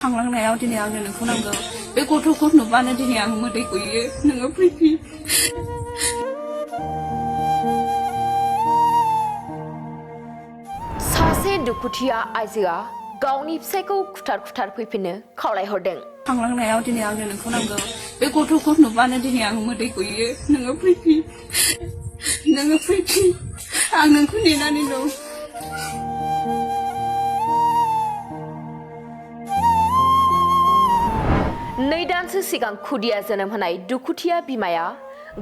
थांलांनायाव दिनै आंनो नोंखौ नांगौ बे गथ'खौ नुबानो दिनै आं मोदै गयो नोङो फैफिन सासे दुखुथिया आइजोआ गावनि फिसायखौ खुथार फैफिननो खावलायहरदों। थांलांनायाव दिनै आंनो नोंखौ नांगौ बे गथ'खौ नुबानो दिनै आं मोदै गयो नोङो फैफिन आं नोंखौ नेनानै दं। नै दानसो सिगां खुदिया जोनोम होनाय दुखुथिया बिमाया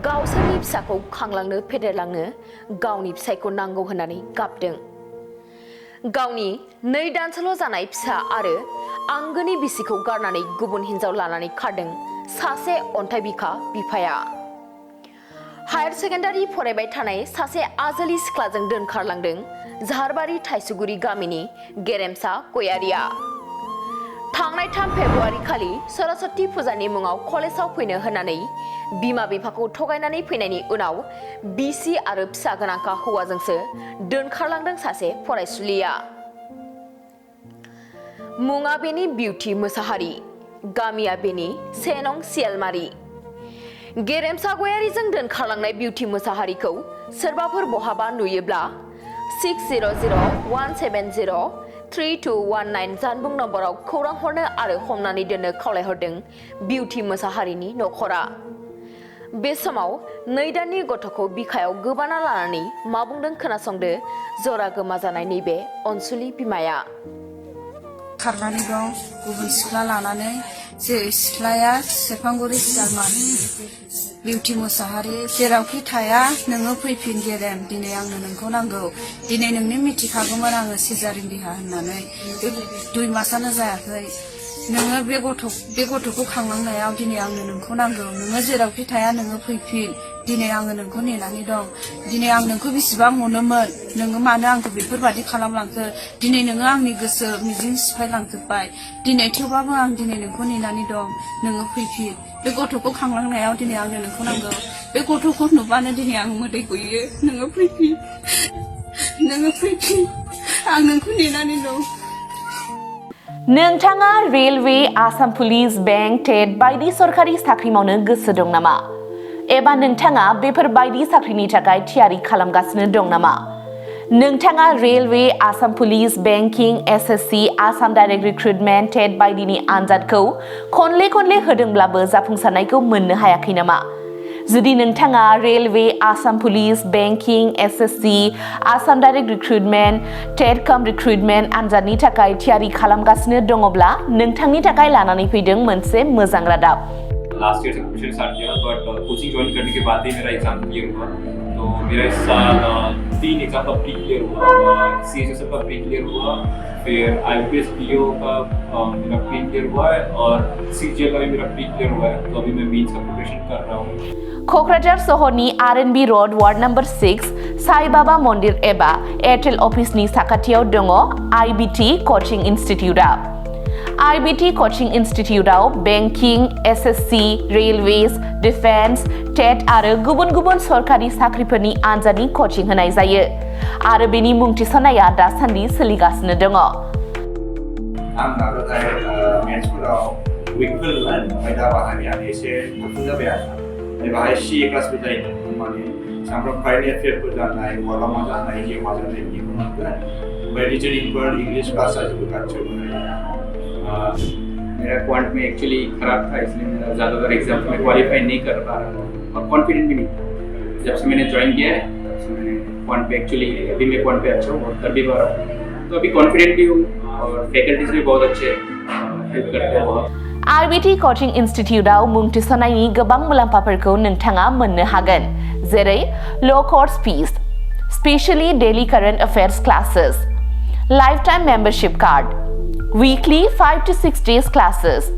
गावसोरनि फिसाखौ खांलांनो फेदेरलांनो गावनि फिसायखौ नांगौ होननानै गाबदों। गावनि 2 दानसोल' जानाय फिसा आरो आंगोनि बिसिखौ गारनानै गुबुन हिनजाव लानानै खारदों सासे अन्थाइ बिखा बिफाया। हायार सेकेन्डारि फरायबाय थानाय सासे आजोलि सिख्लाजों दोनखारलांदों झारबारि थाइसुगुरि गामिनि गेरेमसा गयारिया। थांनाय 3 फेब्रुआरि खालि सरस्वती फुजानि मुङाव कलेजाव फैनो होननानै बिमा बिफाखौ थगायनानै फैनायनि उनाव बिसि आरो फिसा गोनांखा हौवाजोंसो दोनखारलांदों सासे फरायसुलिया। मुङा बेनि बिउटि मोसाहारि, गामिया बेनि 1 नं सियालमारि। गेरेमसा गयारिजों दोनखारलांनाय बिउटि मोसाहारिखौ सोरबाफोर बहाबा नुयोब्ला 6001703219 जानबुं नम्बराव खौरां हरनो आरो हमनानै दोननो खावलायहरदों बिउटि मोसाहारिनि नखरा। बे समाव 2 दाननि गथ'खौ बिखायाव गोबाना लानानै मा बुंदों खोनासंदो जरा गोमा जानाय नैबे अनसुलि बिमाया। खारनानै दं गुबुन सिख्ला लानानै जे सिख्लाया सेरफांगुरि सियालमान बिउटि मोसाहारि जेरावखि थाया नोङो फैफिन गेरेम दिनै आंनो नोंखौ नांगौ दिनै नोंनो मिथिखागौमोन आङो सिजारिन देहा होननानै 2 मासानो जायाखै नोङो बे गथ'खौ खांलांनायाव दिनै आंनो नोंखौ नांगौ नोङो जेरावखि थाया नोङो फैफिन दिनै आङो नोंखौ नेनानै दं दिनै आं नोंखौ बेसेबां अनोमोन नोङो मानो आंखौ बेफोरबादि खालामलांखो दिनै नोङो आंनि गोसो मिजिं सिफायलांजोब्बाय दिनै थेवबाबो आं दिनै नोंखौ नेनानै दं नोङो फैफिन बे गथ'खौ खांलांनायाव दिनै आंनो नोंखौ नांगौ बे गथ'खौ नुबानो दिनै आं मोदै गयो नोङो फैफिन आं नोंखौ नेनानै दं। नोंथाङा रेलवे, आसाम पुलिस, बेंक, टेट बायदि सरखारि साख्रि मावनो गोसो दं नामा? एबा नोंथाङा बेफोर बायदि साख्रिनि थाखाय थियारि खालामगासिनो दं नामा? नोंथाङा railway, Assam police, banking, SSC, Assam direct recruitment, TET बायदिनि आनजादखौ खनले होदोंब्लाबो जाफुंसारनायखौ मोननो हायाखै नामा? जुदि नोंथाङा railway, Assam police, banking, SSC, Assam direct recruitment, TET काम रिक्रुटमेन्ट आनजादनि थाखाय थियारि खालामगासिनो दङब्ला नोंथांनि थाखाय लानानै फैदों मोनसे मोजां रादाब। लास्ट ईयर से प्रिपरेशन स्टार्ट किया बट कोचिंग ज्वाइन करने के बाद ही मेरा एग्जाम क्लियर हुआ। तो मेरा इस साल 3 एग्जाम का प्री क्लियर हुआ, CHSL का प्री क्लियर हुआ, फिर IPS PO का मेरा प्री क्लियर हुआ है और CGL का भी मेरा प्री क्लियर हुआ है। तो अभी मैं मेंस का प्रिपरेशन कर रहा हूँ। क'क्राझार सहरनि RNB road ward number 6 Sai Baba मन्दिर एबा एयारटेल अफिसनि साखाथियाव दङ IBT कचिं इनस्टिट्यूटआ। IBT कचिं इनस्टिट्यूटआव banking, SSC, railways, defence, TET आरो गुबुन सरकारि साख्रिफोरनि आनजादनि कचिं होनाय जायो आरो बेनि मुं थिसननाया दासान्दि सोलिगासिनो दङ। आं नाजानाय मेथ्सफोराव उइकफोर मोन ओमफ्राय दा बाहायनायानो एसे थाबसिन जाबाय आरो बाहाय CA क्लासबो जायो माने सामफ्राम कारेन्ट एफेयारफोर जानाय वाला मा जानाय जिअ मा जानाय बिदिखौ मोनगोन ओमफ्राय रिजनिंफोर इंग्लिश क्लास जोबो खाथियाव मेरा क्वांट में एक्चुअली खराब था इसलिए मेरा ज़्यादातर एग्जाम में क्वालिफाई नहीं कर पा रहा था और कॉन्फिडेंट भी नहीं था। जब से मैंने ज्वाइन किया है तब से मैंने क्वांट पे एक्चुअली अभी मैं क्वांट पे अच्छा हूँ और कर भी पा रहा हूँ तो अभी कॉन्फिडेंट भी हूँ और फैकल्टीज भी बहुत अच्छे हेल्प करते हैं बहुत। IBT कचिं इनस्टिट्यूटआव मुं थिसननायनि गोबां मुलाम्फाफोरखौ नोंथाङा मोननो हागोन जेरै ल' course fees, specially daily current affairs classes, lifetime membership card, weekly 5 to 6 days classes,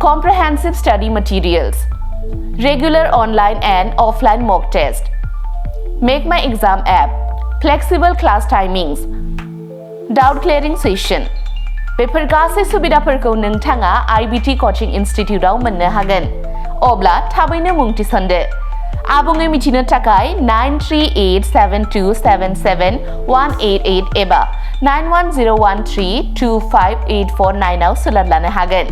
comprehensive study materials, regular online and offline mock test, Make My Exam app, flexible class timings, doubt clearing session। बेफोर गासै सुबिदाफोरखौ नोंथाङा IBT coaching इनस्टिट्यूटआव मोननो हागोन। अब्ला थाबैनो मुं थिसनदो। आबुङै मिथिनो थाखाय 9387277188 एबा 9101325849 आव सोलोंनो हागोन।